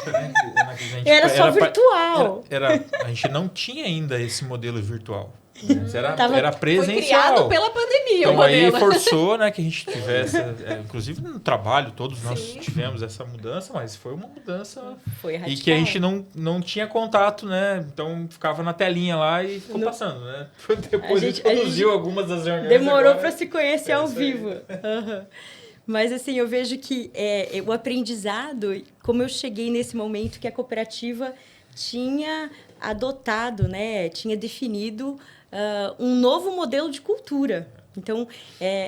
Era só virtual.
A gente não tinha ainda esse modelo virtual. Era presencial.
Foi criado pela pandemia.
Então aí forçou, né, que a gente tivesse, inclusive no trabalho, todos nós tivemos essa mudança, mas foi uma mudança e que a gente não tinha contato, né? Então ficava na telinha lá e ficou passando, né? Depois a gente conduziu algumas das reuniões.
Demorou para se conhecer ao vivo. Uhum. Mas assim, eu vejo que o aprendizado, como eu cheguei nesse momento que a cooperativa tinha adotado, né, tinha definido um novo modelo de cultura. Então,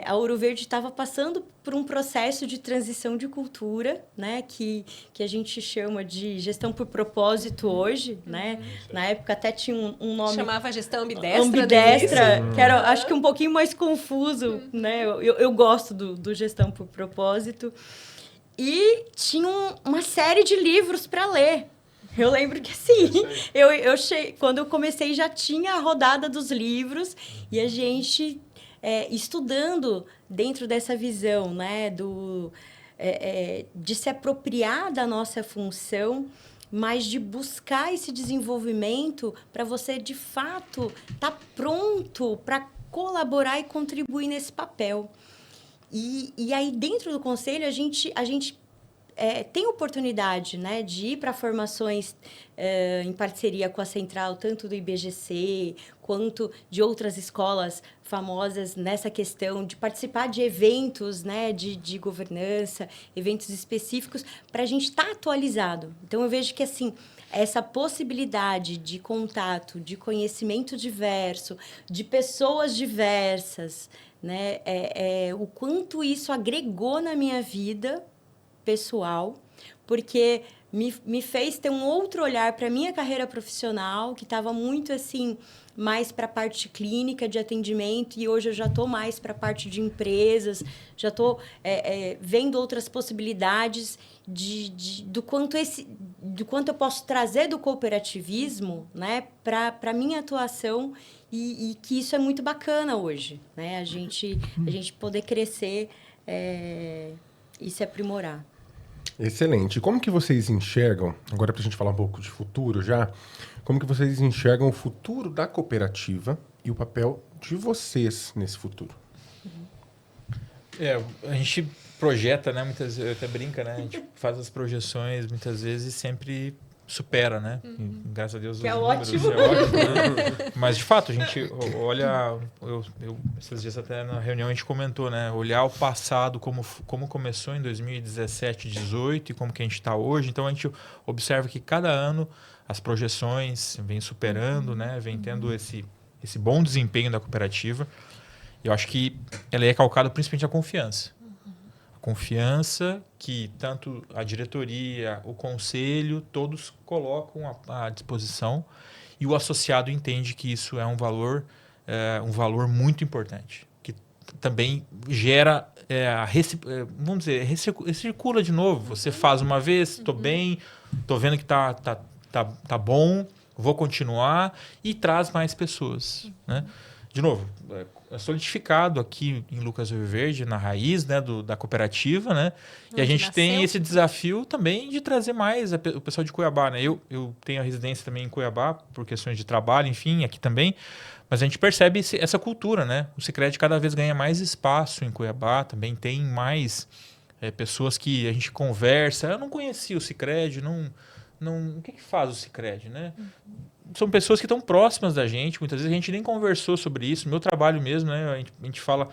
a Ouro Verde estava passando por um processo de transição de cultura, né, que a gente chama de gestão por propósito hoje. Né? Na época até tinha um nome...
Chamava gestão ambidestra.
Ambidestra, que era, acho que um pouquinho mais confuso. Né? Eu gosto do gestão por propósito. E tinha uma série de livros para ler. Eu lembro que, assim, quando eu comecei, já tinha a rodada dos livros e a gente estudando dentro dessa visão, né, de se apropriar da nossa função, mas de buscar esse desenvolvimento para você, de fato, estar pronto para colaborar e contribuir nesse papel. E aí, dentro do conselho, a gente tem oportunidade, né, de ir para formações em parceria com a central, tanto do IBGC quanto de outras escolas famosas nessa questão de participar de eventos, né, de governança, eventos específicos, para a gente estar atualizado. Então, eu vejo que, assim, essa possibilidade de contato, de conhecimento diverso, de pessoas diversas, né, o quanto isso agregou na minha vida pessoal, porque me fez ter um outro olhar para a minha carreira profissional, que estava muito, assim, mais para a parte clínica de atendimento, e hoje eu já estou mais para a parte de empresas, já estou vendo outras possibilidades do quanto eu posso trazer do cooperativismo, né, para a minha atuação, e que isso é muito bacana hoje, né, a gente poder crescer e se aprimorar.
Excelente. Como que vocês enxergam, agora para a gente falar um pouco de futuro já, como que vocês enxergam o futuro da cooperativa e o papel de vocês nesse futuro?
A gente projeta, né? Muitas vezes, até brinca, né? A gente faz as projeções, muitas vezes sempre supera, né? E, graças a Deus
Que
os
é
números,
ótimo.
é ótimo, né? Mas, de fato, a gente olha... esses dias até na reunião a gente comentou, né? Olhar o passado, como começou em 2017, 2018 e como que a gente está hoje. Então, a gente observa que cada ano as projeções vêm superando, né? Vem tendo esse bom desempenho da cooperativa. E eu acho que ela é calcada principalmente na confiança. Confiança que tanto a diretoria, o conselho, todos colocam à disposição, e o associado entende que isso é um valor muito importante, que também gera, vamos dizer, recircula de novo. Você faz uma vez, estou bem, estou vendo que tá bom, vou continuar, e traz mais pessoas, né? De novo, é solidificado aqui em Lucas do Rio Verde, na raiz, né, da cooperativa, né? E a gente tem esse desafio também de trazer mais o pessoal de Cuiabá, né? Eu tenho a residência também em Cuiabá, por questões de trabalho, enfim, aqui também. Mas a gente percebe essa cultura, né? O Sicredi cada vez ganha mais espaço em Cuiabá, também tem mais pessoas que a gente conversa. Eu não conhecia o Sicredi, o que faz o Sicredi, né? São pessoas que estão próximas da gente, muitas vezes a gente nem conversou sobre isso. Meu trabalho mesmo, né? A gente fala,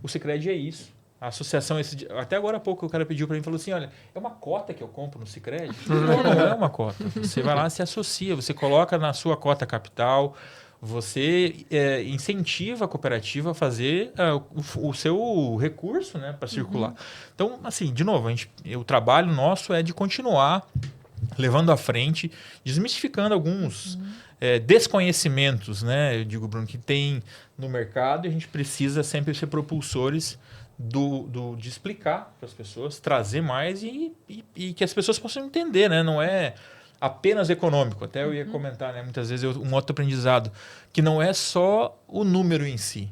o Sicredi é isso. A associação, até agora há pouco o cara pediu para mim, falou assim, olha, é uma cota que eu compro no Sicredi? Não é uma cota. Você vai lá, se associa, você coloca na sua cota capital, você incentiva a cooperativa a fazer o seu recurso, né, para circular. Então, assim, de novo, o trabalho nosso é de continuar levando à frente, desmistificando alguns desconhecimentos, né? Eu digo, Bruno, que tem no mercado, e a gente precisa sempre ser propulsores de explicar para as pessoas, trazer mais e que as pessoas possam entender, né? Não é apenas econômico. Até eu ia comentar, né? Muitas vezes um outro aprendizado, que não é só o número em si,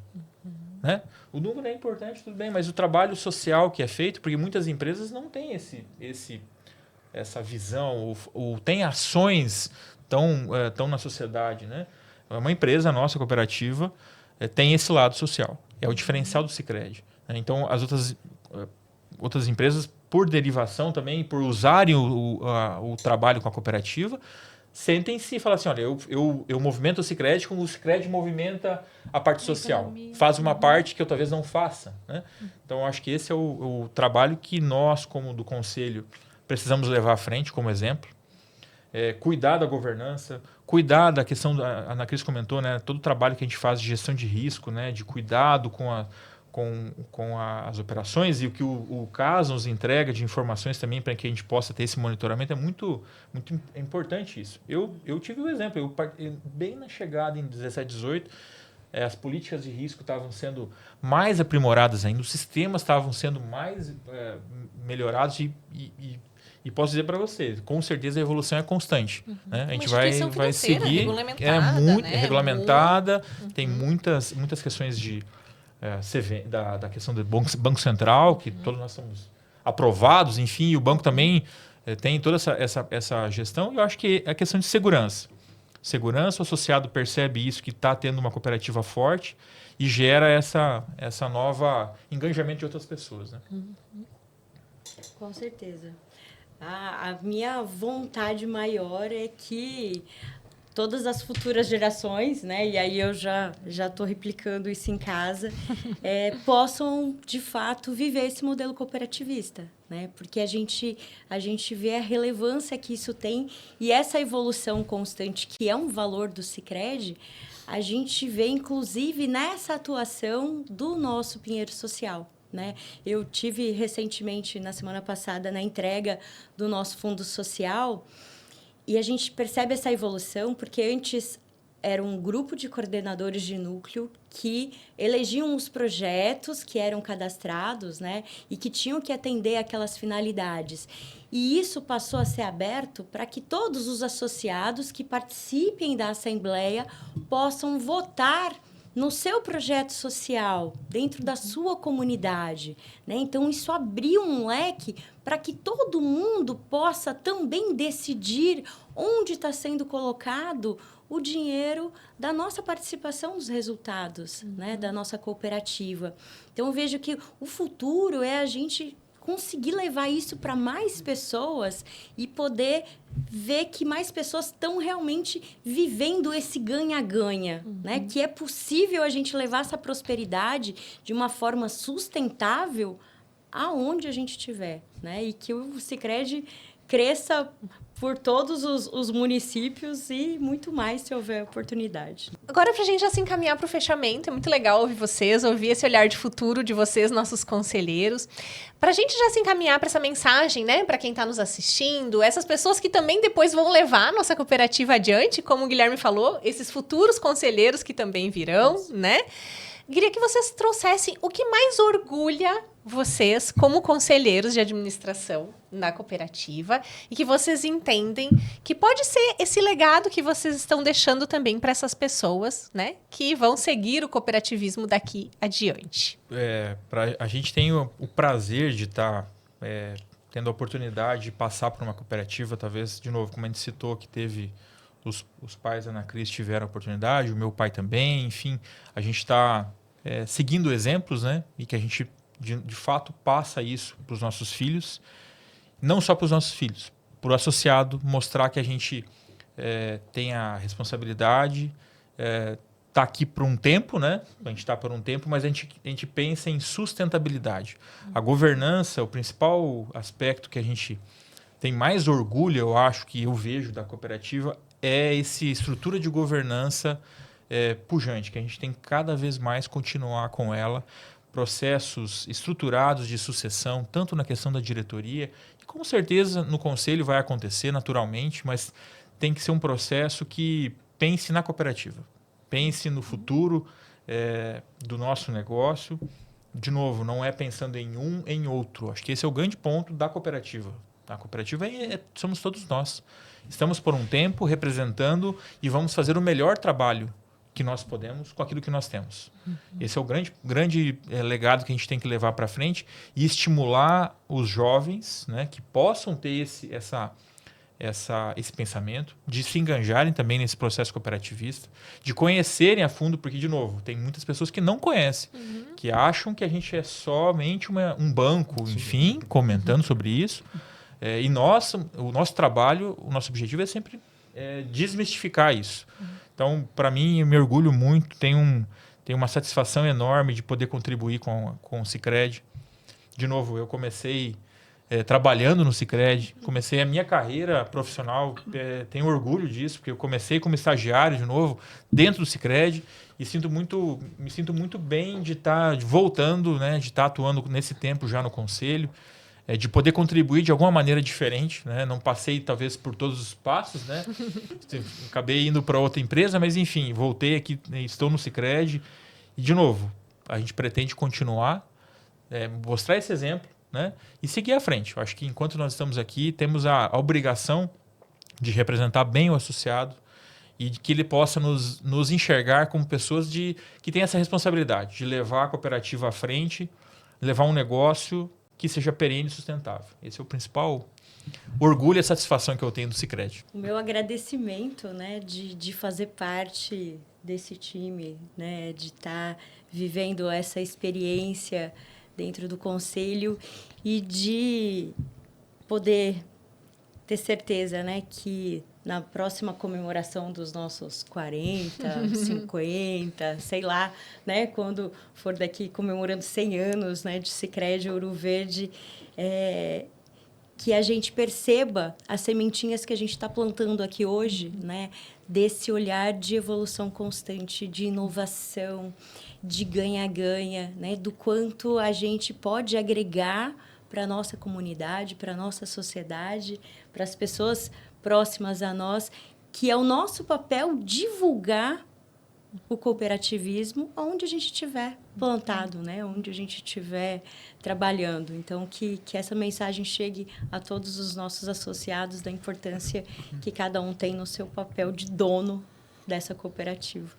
né? O número é importante, tudo bem, mas o trabalho social que é feito, porque muitas empresas não têm essa visão, ou tem ações tão na sociedade, né? Uma empresa nossa, cooperativa, tem esse lado social. É o diferencial do Sicredi, né? Então, as outras empresas, por derivação também, por usarem o trabalho com a cooperativa, sentem-se e falam assim, olha, eu movimento o Sicredi como o Sicredi movimenta a parte social. Faz uma parte que eu talvez não faça, né? Então, acho que esse é o trabalho que nós, como do Conselho, precisamos levar à frente como exemplo. Cuidar da governança, cuidar da questão, a Ana Cris comentou, né, todo o trabalho que a gente faz de gestão de risco, né, de cuidado com as operações, e o que o caso nos entrega de informações também para que a gente possa ter esse monitoramento, é muito, muito importante isso. Eu tive um exemplo, bem na chegada em 17, 18, as políticas de risco estavam sendo mais aprimoradas ainda, os sistemas estavam sendo mais melhorados e posso dizer para você, com certeza a evolução é constante. Né? A gente vai seguir, muito regulamentada, tem muitas questões da questão do Banco Central, que todos nós somos aprovados, enfim, e o banco também tem toda essa gestão, e eu acho que é a questão de segurança. segurança, o associado percebe isso, que está tendo uma cooperativa forte e gera essa nova engajamento de outras pessoas, né?
Com certeza. A minha vontade maior é que todas as futuras gerações, né, e aí eu já estou replicando isso em casa, possam, de fato, viver esse modelo cooperativista, né? Porque a gente vê a relevância que isso tem e essa evolução constante, que é um valor do Sicredi, a gente vê, inclusive, nessa atuação do nosso Pinheiro Social. Né? Eu tive recentemente, na semana passada, na entrega do nosso fundo social e a gente percebe essa evolução porque antes era um grupo de coordenadores de núcleo que elegiam os projetos que eram cadastrados, né? E que tinham que atender aquelas finalidades. E isso passou a ser aberto para que todos os associados que participem da Assembleia possam votar no seu projeto social, dentro da sua comunidade, né? Então, isso abriu um leque para que todo mundo possa também decidir onde está sendo colocado o dinheiro da nossa participação nos resultados, né? Da nossa cooperativa. Então, eu vejo que o futuro é a gente conseguir levar isso para mais pessoas e poder ver que mais pessoas estão realmente vivendo esse ganha-ganha, né? Que é possível a gente levar essa prosperidade de uma forma sustentável aonde a gente estiver, né? E que o Sicredi cresça por todos os municípios e muito mais se houver oportunidade.
Agora, para a gente já se encaminhar para o fechamento, é muito legal ouvir vocês, ouvir esse olhar de futuro de vocês, nossos conselheiros. Para a gente já se encaminhar para essa mensagem, né, para quem está nos assistindo, essas pessoas que também depois vão levar a nossa cooperativa adiante, como o Guilherme falou, esses futuros conselheiros que também virão, né? Queria que vocês trouxessem o que mais orgulha vocês como conselheiros de administração na cooperativa e que vocês entendem que pode ser esse legado que vocês estão deixando também para essas pessoas, né, que vão seguir o cooperativismo daqui adiante.
A gente tem o prazer de estar tendo a oportunidade de passar por uma cooperativa, talvez, de novo, como a gente citou, que teve os pais da Ana Cris tiveram a oportunidade, o meu pai também, enfim, a gente está seguindo exemplos, né, e que a gente de fato passa isso para os nossos filhos, não só para os nossos filhos, para o associado mostrar que a gente tem a responsabilidade, está aqui por um tempo, né? A gente está por um tempo, mas a gente pensa em sustentabilidade. A governança, o principal aspecto que a gente tem mais orgulho, eu acho, que eu vejo da cooperativa, é essa estrutura de governança pujante, que a gente tem que cada vez mais continuar com ela, processos estruturados de sucessão, tanto na questão da diretoria, que com certeza no conselho vai acontecer naturalmente, mas tem que ser um processo que pense na cooperativa, pense no futuro do nosso negócio. De novo, não é pensando em um, em outro. Acho que esse é o grande ponto da cooperativa. A cooperativa somos todos nós. Estamos por um tempo representando e vamos fazer o melhor trabalho que nós podemos com aquilo que nós temos. Esse é o grande legado que a gente tem que levar para frente e estimular os jovens, né, que possam ter esse pensamento, de se engajarem também nesse processo cooperativista, de conhecerem a fundo, porque, de novo, tem muitas pessoas que não conhecem, que acham que a gente é somente um banco, enfim, comentando sobre isso. E o nosso trabalho, o nosso objetivo é sempre desmistificar isso. Então, para mim, eu me orgulho muito, tenho uma satisfação enorme de poder contribuir com o Sicredi. De novo, eu comecei trabalhando no Sicredi, comecei a minha carreira profissional, tenho orgulho disso, porque eu comecei como estagiário de novo, dentro do Sicredi, e me sinto muito bem de estar voltando, né, de estar atuando nesse tempo já no conselho, de poder contribuir de alguma maneira diferente, né? Não passei talvez por todos os passos, né? Acabei indo para outra empresa, mas enfim, voltei aqui, estou no Sicredi e, de novo, a gente pretende continuar, mostrar esse exemplo, né? E seguir à frente. Eu acho que enquanto nós estamos aqui, temos a obrigação de representar bem o associado e de que ele possa nos enxergar como pessoas que têm essa responsabilidade de levar a cooperativa à frente, levar um negócio que seja perene e sustentável. Esse é o principal orgulho e satisfação que eu tenho do Sicredi.
O meu agradecimento, né, de fazer parte desse time, né, de estar vivendo essa experiência dentro do conselho e de poder ter certeza, né, que na próxima comemoração dos nossos 40, 50, sei lá, né, quando for daqui comemorando 100 anos, né, de Sicredi Ouro Verde, que a gente perceba as sementinhas que a gente está plantando aqui hoje, né, desse olhar de evolução constante, de inovação, de ganha-ganha, né, do quanto a gente pode agregar para a nossa comunidade, para a nossa sociedade, para as pessoas próximas a nós, que é o nosso papel divulgar o cooperativismo onde a gente estiver plantado, né? Onde a gente estiver trabalhando. Então, que essa mensagem chegue a todos os nossos associados da importância que cada um tem no seu papel de dono dessa cooperativa.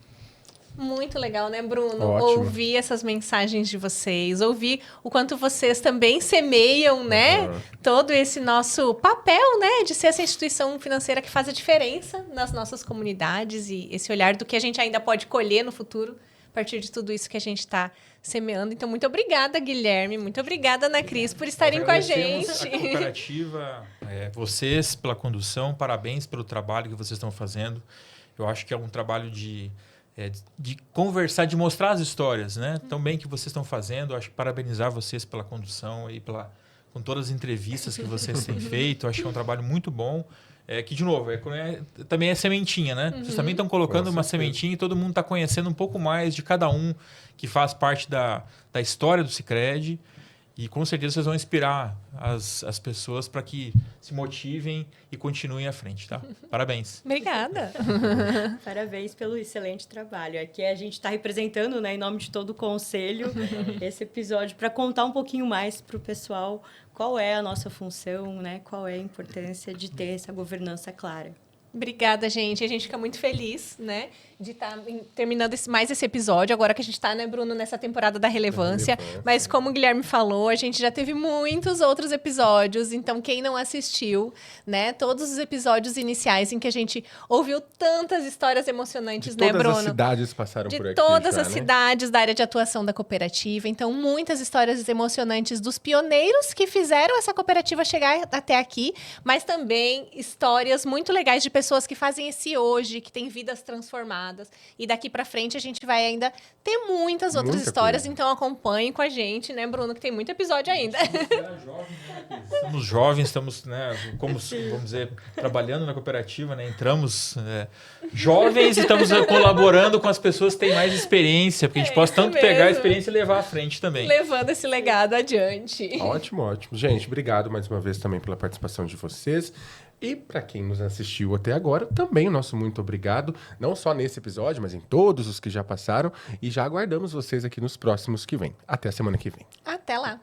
Muito legal, né, Bruno?
Ótimo.
Ouvir essas mensagens de vocês, ouvir o quanto vocês também semeiam, né? Todo esse nosso papel, né? De ser essa instituição financeira que faz a diferença nas nossas comunidades e esse olhar do que a gente ainda pode colher no futuro a partir de tudo isso que a gente está semeando. Então, muito obrigada, Guilherme. Muito obrigada, Ana Cris, por estarem com a gente.
A cooperativa, vocês pela condução, parabéns pelo trabalho que vocês estão fazendo. Eu acho que é um trabalho de conversar, de mostrar as histórias, né? Tão bem que vocês estão fazendo. Acho que parabenizar vocês pela condução e com todas as entrevistas que vocês têm feito. Acho que é um trabalho muito bom. Que, de novo, também é sementinha, né? Vocês também estão colocando uma sementinha e todo mundo está conhecendo um pouco mais de cada um que faz parte da história do Sicredi. E com certeza vocês vão inspirar as pessoas para que se motivem e continuem à frente, tá? Parabéns.
Obrigada.
Parabéns pelo excelente trabalho. Aqui a gente está representando, né, em nome de todo o conselho, esse episódio para contar um pouquinho mais para o pessoal qual é a nossa função, né, qual é a importância de ter essa governança clara.
Obrigada, gente. A gente fica muito feliz, né, de estar terminando mais esse episódio, agora que a gente está, né, Bruno, nessa temporada da relevância. Mas como o Guilherme falou, a gente já teve muitos outros episódios, então quem não assistiu, né, todos os episódios iniciais em que a gente ouviu tantas histórias emocionantes, né, Bruno?
Todas as cidades passaram por aqui.
De todas
já,
as
né?
cidades da área de atuação da cooperativa. Então, muitas histórias emocionantes dos pioneiros que fizeram essa cooperativa chegar até aqui, mas também histórias muito legais de pessoas que fazem esse hoje, que têm vidas transformadas. E daqui para frente a gente vai ainda ter muitas outras histórias,
coisa.
então acompanhem com a gente, né, Bruno, que tem muito episódio ainda.
Somos jovens, estamos, né, como vamos dizer, trabalhando na cooperativa, né, entramos jovens e estamos colaborando com as pessoas que têm mais experiência, porque a gente possa tanto pegar a experiência e levar à frente também.
Levando esse legado adiante.
Ótimo, ótimo. Gente, obrigado mais uma vez também pela participação de vocês. E para quem nos assistiu até agora, também o nosso muito obrigado, não só nesse episódio, mas em todos os que já passaram. E já aguardamos vocês aqui nos próximos que vem. Até a semana que vem.
Até lá.